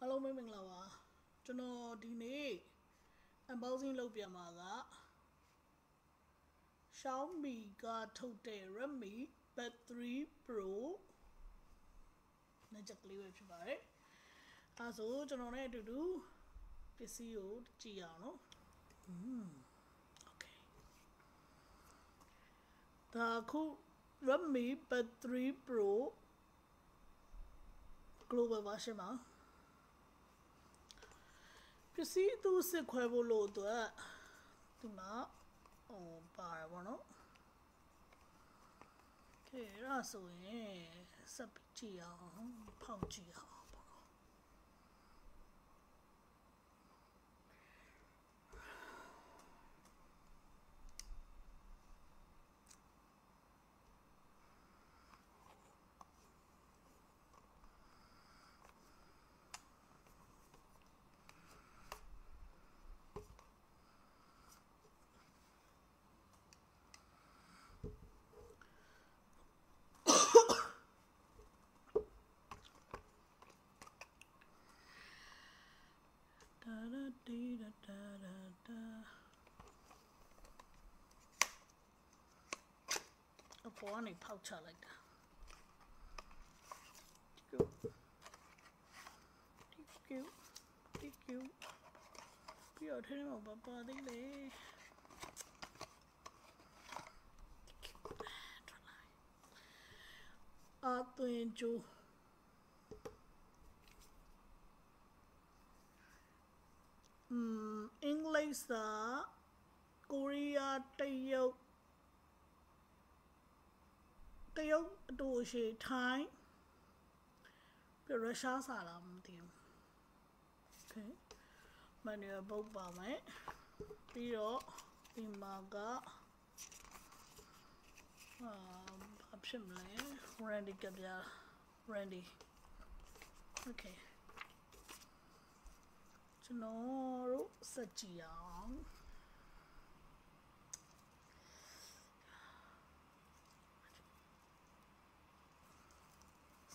Hello မင်္ဂလာပါကျွန်တော်ဒီနေ့ unboxing လုပ်ပြမှာက Xiaomi ကထုတ်တဲ့ Redmi Buds 3 Pro နဲ့ကြက်ကလေးပဲဖြစ်ပါတယ်အဲဆိုကျွန်တော်နဲ့အတူတူပစ္စည်းကိုကြည့်ရအောင်နော်Okay ဒါခု Redmi Buds 3 Pro global version ပါပစ္စည်းသူစစ်ခွဲဖို့လို့အတွက်ဒီမှာပါတယ်ဗောနော်ကဲအဲ့ဒါဆိုရင်စပ်ကြည့်အောင်ဖောက်ကြည့်အောင်ပေါ့နော်အပေါ်ကနေဖောက်ချလိုက်တာဒီကျူပြီးတော့ထဲမှာပါသေးလေအသွင်ကျူအင်္ဂလိပ်စာကိုရီးယားတရုတ်အတူရှိထိုင်းပြီးရုရှားစာလားမသိဘူး Okay manual ပုတ်ပါမယ်ပြီးတော့ဒီမှာကဘာဖြစ်မလဲ Randy ကပြ Randy Okay ကျွန်တော်တို့စက်ကြည့်အောင်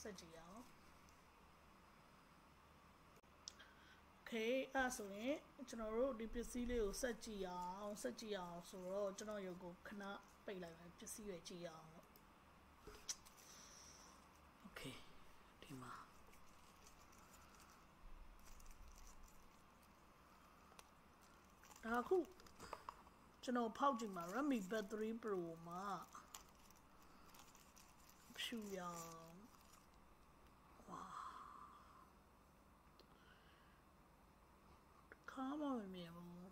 စက်ကြည့်အောင် Okay အဲ့ဆိုရင်ကျွန်တော်တို့ဒီပစ္စည်းလေးကိုစက်ကြည့်အောင်ဆိုတော့ကျွန်တော်ရုပ်ကိုခဏပိတ်လိုက်မယ်ပစ္စည်းတွေကြည့်အောင် Okay ဒီမှာဒါခုကျွန်တော်ဖောက်ကြည့်မှာ Redmi Buds 3 Pro မှာဖြူရောင်ဝါခါမမမြင်ဘူး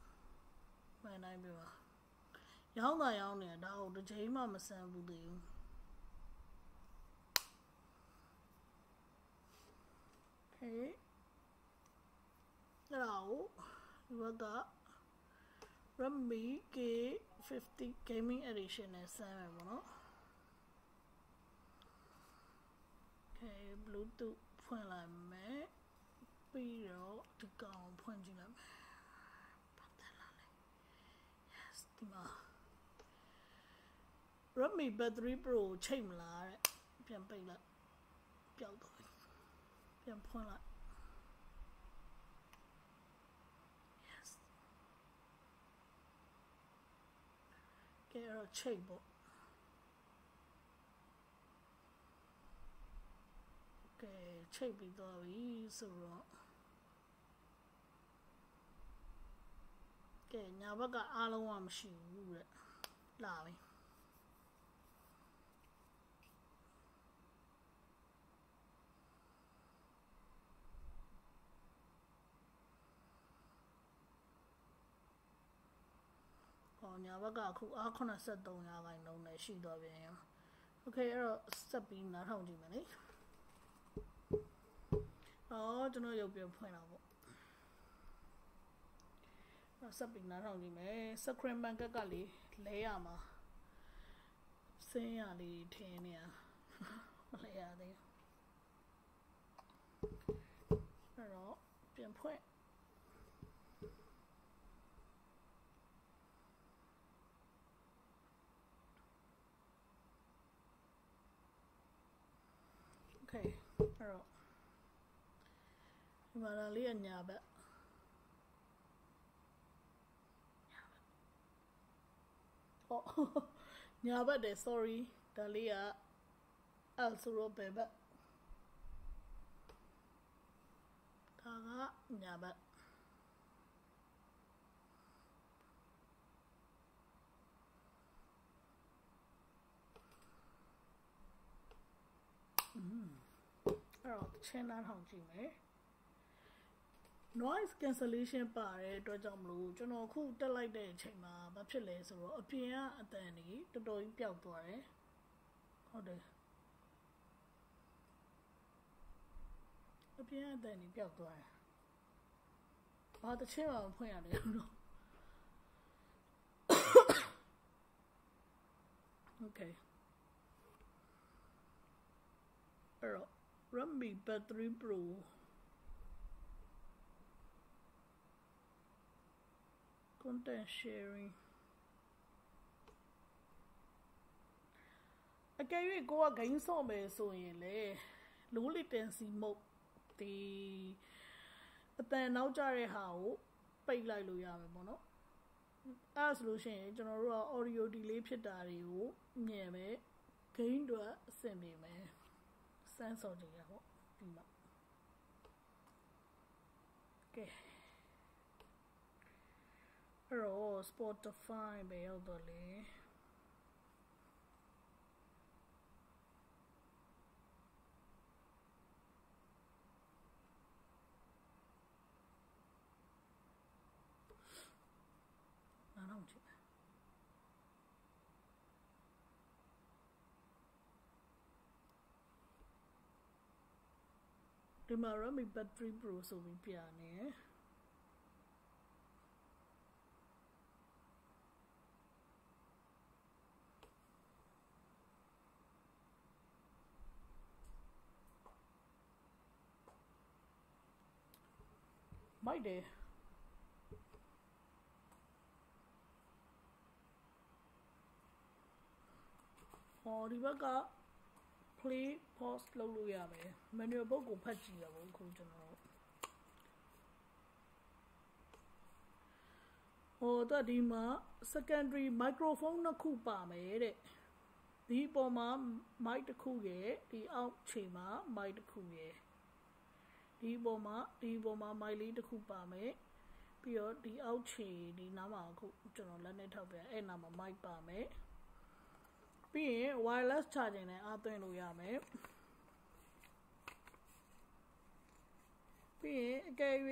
မှန်တိုင်းပြပါရောင်းနေတာဒါကိုတစ်ချိန်မှမဆန်းဘူးသေးဘူးဟေးအဲ့ဒါကိုဒီဘက်က Redmi K50 gaming edition နဲ့ဆန်းမယ်ပေါ့နော် Okay Bluetooth ဖွင့်လိုက်မယ်ပြီးတော့ဒီကောင်ဖွင့်ကြည့်လိုက်မယ်ပတ်သက်လာလေ Yes ဒီမှာ Redmi Buds 3 Pro ချိန်မလားတဲ့ပြန်ပိတ်လိုက်ပျောက်သွားပြီပြန်ဖွင့်လိုက် Yes ကဲတော့ချိန်ပေါ့ကဲချိန်ပြီးသွားပြီဆိုတော့ကဲညာဘက်ကအားလုံးကမရှိဘူးတဲ့လာပြီညာဘက်ကအခုအား83%နဲ့ရှိသွားပြန်ရော Okay အဲ့တော့စက်ပြီးနားထောင်ကြည့်မယ်လေကျွန်တော်ရုပ်ပြန်ဖွင့်တော့ပေါ့စက်ပြီးနားထောင်ကြည့်မယ် screen bank ကလေးလဲရမှာစင်းရလေးထင်းနေရမလဲရသေးအဲ့တော့ပြန်ဖွင့်Okay အဲ့တော့ mà là lý ở nhà bạn nhà bạn để sorry đó lý ở also bé bạn đó nhà bạn rồi trên đó không chỉ mấy noise cancellation ပါတယ်အတွက်ကြောင့်မလို့ကျွန်တော်ခုတက်လိုက်တဲ့အချိန်မှာဘာဖြစ်လဲဆိုတော့အပြင်ကအတန်ကြီးတော်တော်ကြီးပျောက်သွားတယ်ဟုတ်တယ်အပြင်ကအတန်ကြီးပျောက်သွားတယ်ဘာတစ်ချက်မှမဖွင့်ရတယ်လို့ Okay အဲ့တော့ Redmi Buds 3 Pro content sharing အကယ်၍ကိုက game ဆော့မယ်ဆိုရင်လေ low latency mode ဒီအတန်နောက်ကျတဲ့ဟာကိုပိတ်လိုက်လို့ရမယ်ပေါ့နော်အဲ့ဆိုလို့ရှိရင်ကျွန်တော်တို့က audio delay ဖြစ်တာတွေကိုမြင်မယ် game တွေအဆင်ပြေမယ်စမ်းဆော့ကြည့်ရပေါ့ဒီမှာ Okay အဲ့တော့ Spotify ပဲရောက်တော့လေနားထောင်ကြည့်ဒီမှာ Redmi Buds 3 Pro ဆိုပြီးပြနေမိုက်တယ်ဒီဘက်က play pause လုပ်လို့ရမယ် manual ဘုတ်ကိုဖတ်ကြည့်ရအောင်ခုကျွန်တော်တော့ဒီမှာ secondary microphone နှစ်ခုပါမယ်တဲ့ဒီပေါ်မှာ mic တစ်ခုရယ်ဒီအောက်ခြေမှာ mic တစ်ခုရယ်ဒီပေါ်မှာ mic လေးတစ်ခုပါမယ်ပြီးတော့ဒီအောက်ခြေဒီနားမှာအခုကျွန်တော်လက်နဲ့ထောက်ပြအဲ့နားမှာ mic ပါမယ်ပြီးရင် wireless charging နဲ့အားသွင်းလို့ရမယ်ပြီးရင်အကယ်၍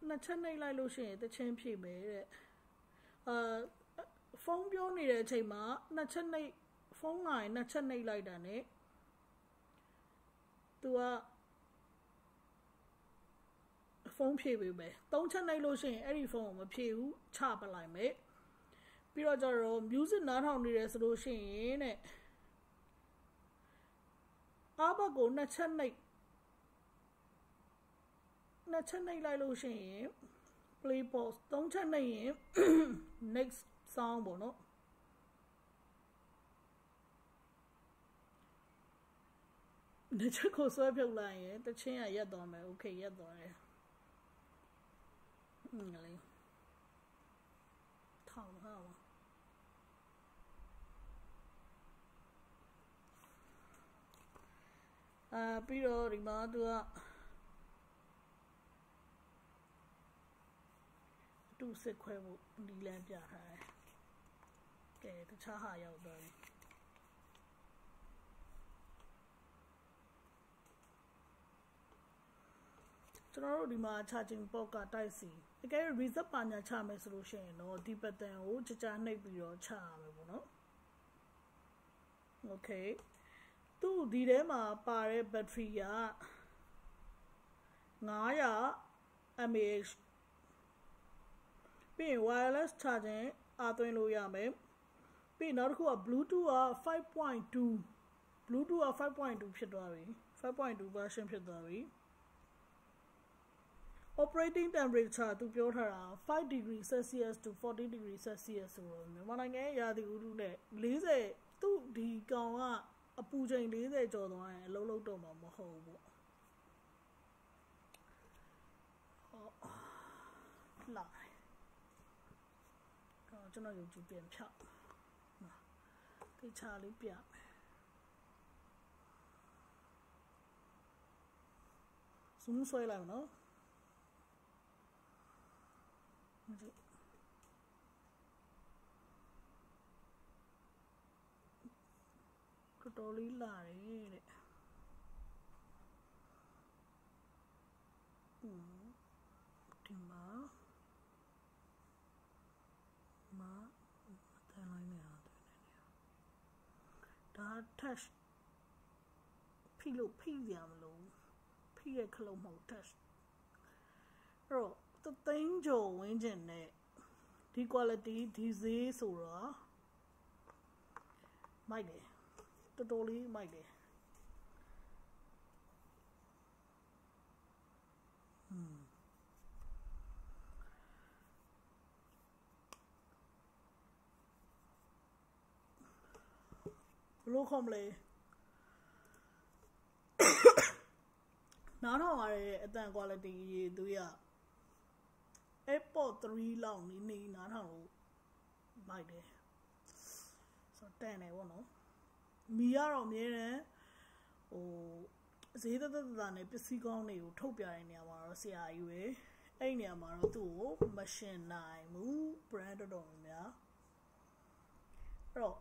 နှစ်ချက်နှိပ်လိုက်လို့ရှိရင်တစ်ချင်းဖြည့်မယ်တဲ့ဖုန်းပြောနေတဲ့အချိန်မှာနှစ်ချက်နှိပ်ဖုန်းလာရင်နှစ်ချက်နှိပ်လိုက်တာ ਨੇ သူကဖုန်းဖြည့်ပေးမယ်သုံးချက်နှိပ်လို့ရှိရင်အဲ့ဒီဖုန်းကိုမဖြည့်ဘူးချပလိုက်မယ်ပြီးတော့ကျတော့ music နားထောင်နေတယ်ဆိုလို့ရှိရင်တဲ့အားဘက်ကိုနှစ်ချက်နှိပ်လိုက်လို့ရှိရင် play pause သုံးချက်နှိပ်ရင် next song ပေါ့နော်နှစ်ချက်ကိုဆွဲဖြုတ်လိုက်ရင်တချင်းကရက်သွားမယ် okay ရက်သွားတယ်လေထောင်ဟာပြီးတော့ဒီမှာသူကအတူစစ်ခွဲဖို့ဒီလမ်းပြထားတယ်ကဲတခြားဟာရောက်သွားပြီကျွန်တော်တို့ဒီမှာ charging port က type C အကယ်၍ reset ပါညာချမယ်ဆိုလို့ရှိရင်တော့ဒီ button ကိုကြာနှိပ်ပြီးတော့ချရမယ်ပေါ့နော် okay သူ့ဒီထဲမှာပါတဲ့ battery က900 mAh ပြီးရင် wireless charging အားသွင်းလို့ရမယ်ပြီးနောက်တစ်ခုက bluetooth က 5.2 ဖြစ်သွားပြီ5.2 version ဖြစ်သွားပြီoperating temperature သူပြောထားတာ5 degree Celsius to 40 degree Celsius ဆိုတော့မြန်မာနိုင်ငံရဲ့ရာသီဥတုနဲ့40သူ့ဒီကောင်က အပူချိန်40ကျော်သွားရင်အလုံးလုံးတော့မှာမဟုတ်ဘူးပေါ့ဟုတ်လာတော့ကျွန်တော်ရုပ်ကြည့်ပြန်ဖြောက်တိတ်ချလေးပြမယ်zoom ဆွဲလိုက်နော်တော်တော်လေးလာတယ်တဲ့ဒီမှာအတန်းလိုက်နေတာတွေ့နေဒါ touch ဖိလို့ဖိရမလို့ဖိရခလုံးမဟုတ် touch အဲ့တော့သသိန်းကျော်ဝင်းကျင်နဲ့ဒီ quality ဒီဈေးဆိုတော့မိုက်တယ်တော်တော်လေးမိုက်တယ်ဘလို့ခေါ်မလဲနားထောင်ရတဲ့အတန် quality ရေသူရ AirPod 3လောက်နေနားထောင်လို့မိုက်တယ်ဆိုတော့တန်တယ်ပေါ့နော်မီကတော့အများနဲ့ဈေးသက်သက်သာနဲ့ပစ္စည်းကောင်းတွေကိုထုတ်ပြတဲ့နေရာမှာတော့ဆရာကြီးပဲအဲ့ဒီနေရာမှာတော့သူ့ကိုမရှင်နိုင်ဘူး brand တော်တော်များအဲ့တော့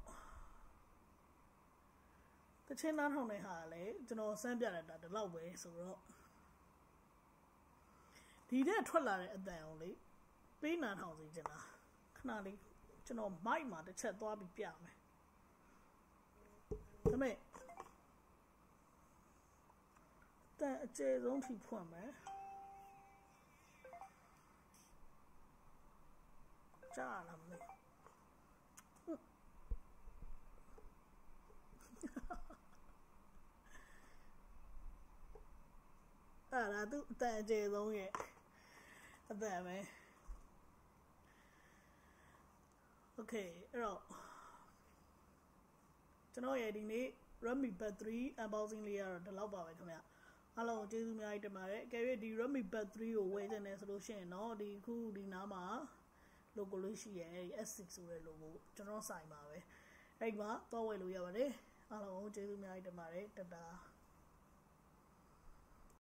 တချင်းနားထောင်တဲ့ဟာလည်းကျွန်တော်စမ်းပြလိုက်တာဒီလောက်ပဲဆိုတော့ဒီတဲ့ထွက်လာတဲ့အတန်အောင်လေပေးနာထောင်စီချင်တာခဏလေးကျွန်တော် mic မှာတစ်ချက်သွားပြီးပြမယ်ဒါပေမဲ့တန်အကျယ်ဆုံးထိဖွင့်မယ်ကြားလာမလို့အဲ့ဒါသူအတန်အကျယ်ဆုံးရဲ့အတန်ပဲ okay အဲ့တော့ကျွန်တော်ရဲ့ဒီနေ့ Redmi Buds 3 unboxing လေးကတော့ဒီလောက်ပါပဲခင်ဗျအားလုံးကျေးဇူးအများကြီးတင်ပါတယ်ကဲ၍ဒီ Redmi Buds 3ကိုဝယ်ချင်တယ်ဆိုလို့ရှိရင်တော့ဒီခုဒီနားမှာ logo လေးရှိရဲ့အဲဒီ S6 ဆိုတဲ့ logo ကျွန်တော်ဆိုင်ပါပဲအဲ့ဒီမှာသွားဝယ်လို့ရပါတယ်အားလုံးကျေးဇူးအများကြီးတင်ပါတယ်တတာ